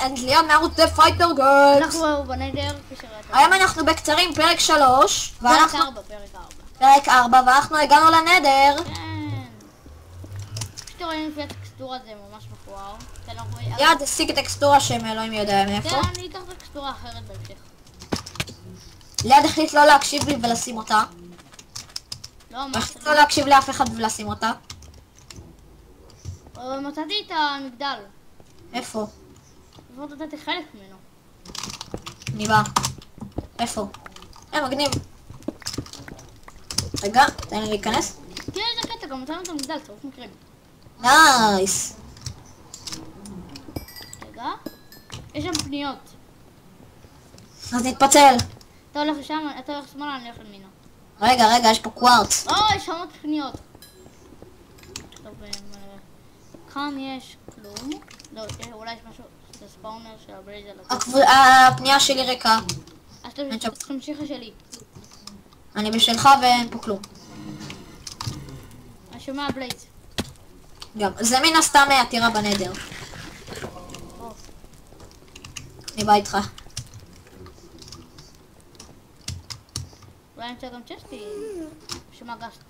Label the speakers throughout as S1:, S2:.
S1: ליאון מערוץ The Fighter Girls.
S2: אנחנו בנדר כשראית.
S1: היום אנחנו בקצרים, פרק 3.
S2: פרק 4.
S1: פרק 4, ואנחנו הגענו לנדר.
S2: כן. פשוט רואים לפי הטקסטורה זה ממש מכוער.
S1: יד השיג טקסטורה שאלוהים יודע מאיפה.
S2: כן, אני אקח טקסטורה אחרת בהמשך.
S1: ליד החליט לא להקשיב לי ולשים אותה.
S2: לא, מה?
S1: החליט לא להקשיב לאף אחד ולשים אותה.
S2: מצאתי את המגדל.
S1: איפה?
S2: לפחות נתתי חלק ממנו.
S1: אני בא. איפה? מגניב. רגע, תן לי להיכנס.
S2: כן, איזה קטע, גם מצאנו את המגדל, צריך מקרים.
S1: נייס.
S2: רגע. יש שם פניות.
S1: אז נתפצל.
S2: אתה הולך לשם, אתה הולך שמאלה, אני הולך למינה.
S1: רגע, יש פה קווארץ.
S2: יש שם עוד פניות. טוב, כאן יש כלום. לא, אולי יש משהו, זה ספאונר של הבלייזר.
S1: הפנייה שלי ריקה.
S2: אז תמשיך שלי.
S1: אני בשלך ואין פה כלום.
S2: אני שומע בלייז.
S1: גם, זה מן הסתם עתירה בנדר. אני בא איתך.
S2: אולי נמצא גם צ'סטי. שומע גסט.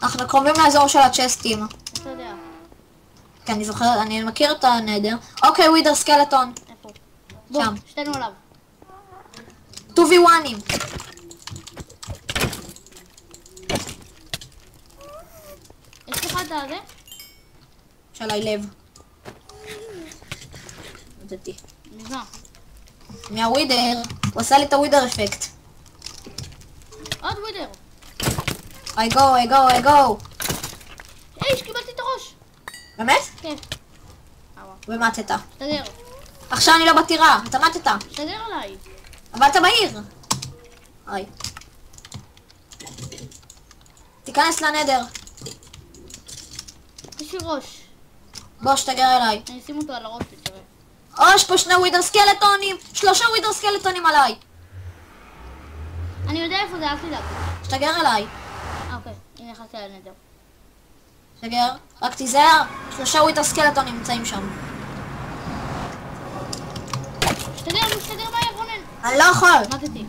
S1: אנחנו קרובים לאזור של הצ'סטים.
S2: אתה יודע.
S1: כן, אני זוכר, אני מכיר את הנדר. אוקיי, ווידר סקלטון.
S2: איפה? בוא,
S1: שם.
S2: שתינו עליו.
S1: 2v1ים.
S2: יש לך את הזה?
S1: יש עליי לב. נתתי.
S2: ממה?
S1: מהווידר. הוא עשה לי את הווידר אפקט.
S2: עוד ווידר.
S1: I go.
S2: קיבלתי את הראש.
S1: באמת?
S2: כן.
S1: ומטת.
S2: שתגר.
S1: עכשיו אני לא בטירה, אתה מתת.
S2: שתגר עליי.
S1: אבל אתה בעיר. היי. תיכנס לנדר.
S2: יש לי ראש.
S1: בוא, שתגר אליי.
S2: אני אשים אותו על הראש, תראה.
S1: יש פה 2 ווידר סקלטונים. 3 ווידר סקלטונים עליי.
S2: אני יודע איפה זה, אל תדאג.
S1: שתגר אליי.
S2: אוקיי, הנה נכנסתי על הנדר.
S1: שתגר. רק תיזהר. 3 ווידר סקלטונים נמצאים שם.
S2: שתגר מהר, רונן.
S1: אני לא יכול.
S2: מתתי.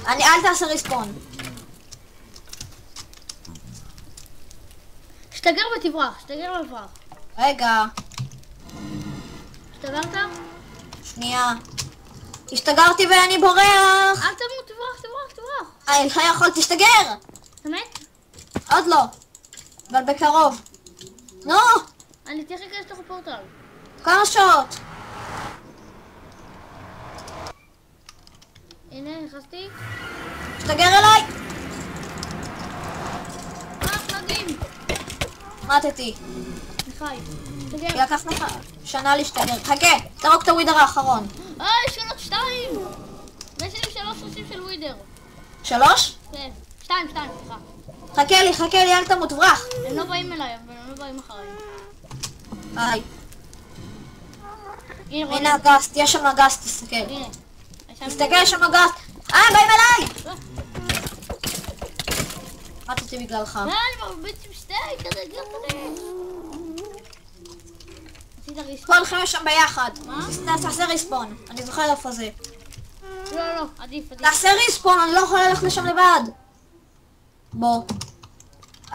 S1: אל תעשה ריספון.
S2: שתגר ותברח, שתגר וברח.
S1: רגע.
S2: השתגרת?
S1: שנייה. השתגרתי ואני בורח.
S2: אל תמות, תברח.
S1: לא יכול, תשתגר.
S2: אתה מת?
S1: עוד לא. אבל בקרוב. נו!
S2: אני תכף אכנס לך פורטל.
S1: כמה שעות?
S2: הנה, נכנסתי.
S1: תשתגר אליי!
S2: מדהים.
S1: מתתי.
S2: אני חי. שתגר.
S1: לקח לך שנה להשתגר. חכה, תרוק את הווידר האחרון.
S2: יש עוד 2. ויש לי 3 סוסים של ווידר.
S1: 3?
S2: כן. 2, סליחה.
S1: חכה לי, אל תמות, ברח.
S2: הם לא באים אליי, אבל הם לא באים אחריי.
S1: היי.
S2: הנה רונן.
S1: הנה הגסט, יש שם הגסט, תסתכל.
S2: הנה.
S1: תסתכל, יש שם הגסט. באים אליי! מתתי בגללך.
S2: אני מרביץ עם שתי, כזה גרפני. עשית ריספון?
S1: כולכם יש שם ביחד.
S2: מה?
S1: תעשה ריספון, אני זוכר איפה זה.
S2: לא, עדיף.
S1: תעשה ריספון, אני לא יכולה ללכת לשם לבד. בוא.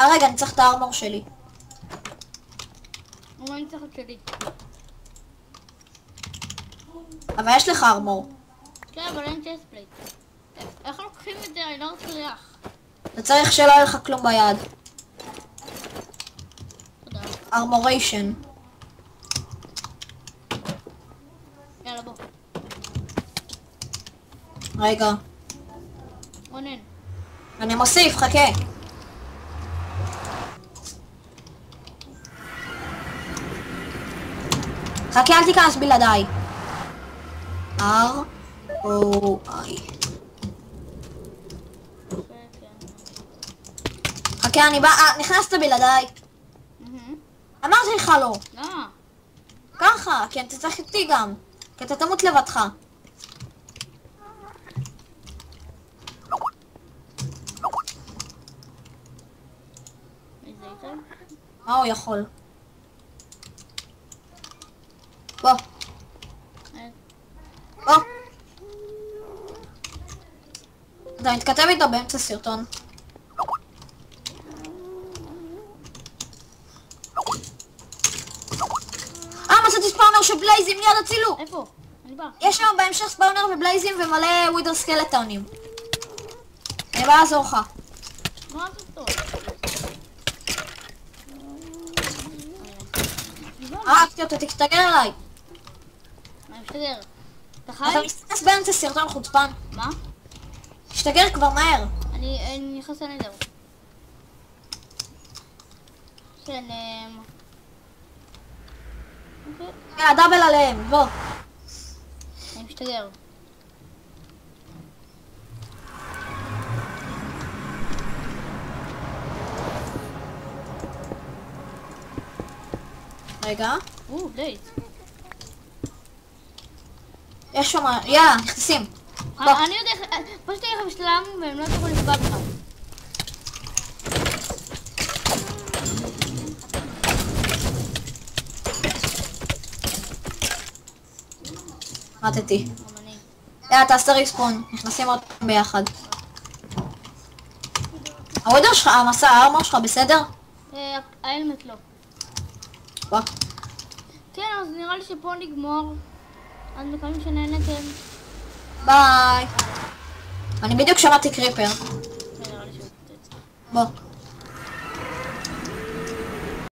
S1: רגע, אני צריך את הארמור שלי.
S2: אני צריך את שלי.
S1: אבל יש לך ארמור.
S2: כן, אבל אין צ'סט פלייט. איך לוקחים את זה? אני לא מצליח.
S1: אתה צריך שלא יהיה לך כלום ביד.
S2: תודה.
S1: ארמוריישן.
S2: יאללה בוא.
S1: רגע.
S2: רונן.
S1: אני מוסיף, חכה. חכה, אל תיכנס בלעדיי. R-O-I. חכה, אני בא... נכנסת בלעדיי. אמרתי לך לא.
S2: למה?
S1: ככה, כי אתה צריך איתי גם. כי אתה תמות לבדך.
S2: איזה איתם?
S1: מה הוא יכול? בוא. אתה מתכתב איתו באמצע סרטון. מצאתי ספאונר של בלייזים, יאללה צילו!
S2: איפה? אני בא.
S1: יש שם בהמשך ספאונר ובלייזים ומלא ווידר סקלטונים. אני בא לעזור לך.
S2: מה זה טוב?
S1: הרגתי אותו, תסתגל עליי.
S2: אני משתגר. אתה חי?
S1: אתה מסתכס באמצע סרטון חוצפן.
S2: מה?
S1: תשתגר כבר מהר.
S2: אני נכנס לנדר. שלם.
S1: יאללה, דאבל עליהם, בוא.
S2: אני משתגר.
S1: רגע.
S2: דייט.
S1: יש שם, יאללה, נכנסים. בוא.
S2: אני יודע, פשוט תהיה לכם שלם והם לא יכולים לפגוע בך.
S1: מתתי.
S2: גם אני.
S1: יאללה, תעשה ריספון. נכנסים עוד פעם ביחד. הווידר שלך, המסע הארמור שלך בסדר?
S2: האלמט לא.
S1: בוא.
S2: כן, אז נראה לי שפה נגמור. אז מקווים שנהנתם.
S1: ביי. אני בדיוק שמעתי קריפר.
S2: נראה לי שהוא...
S1: בוא.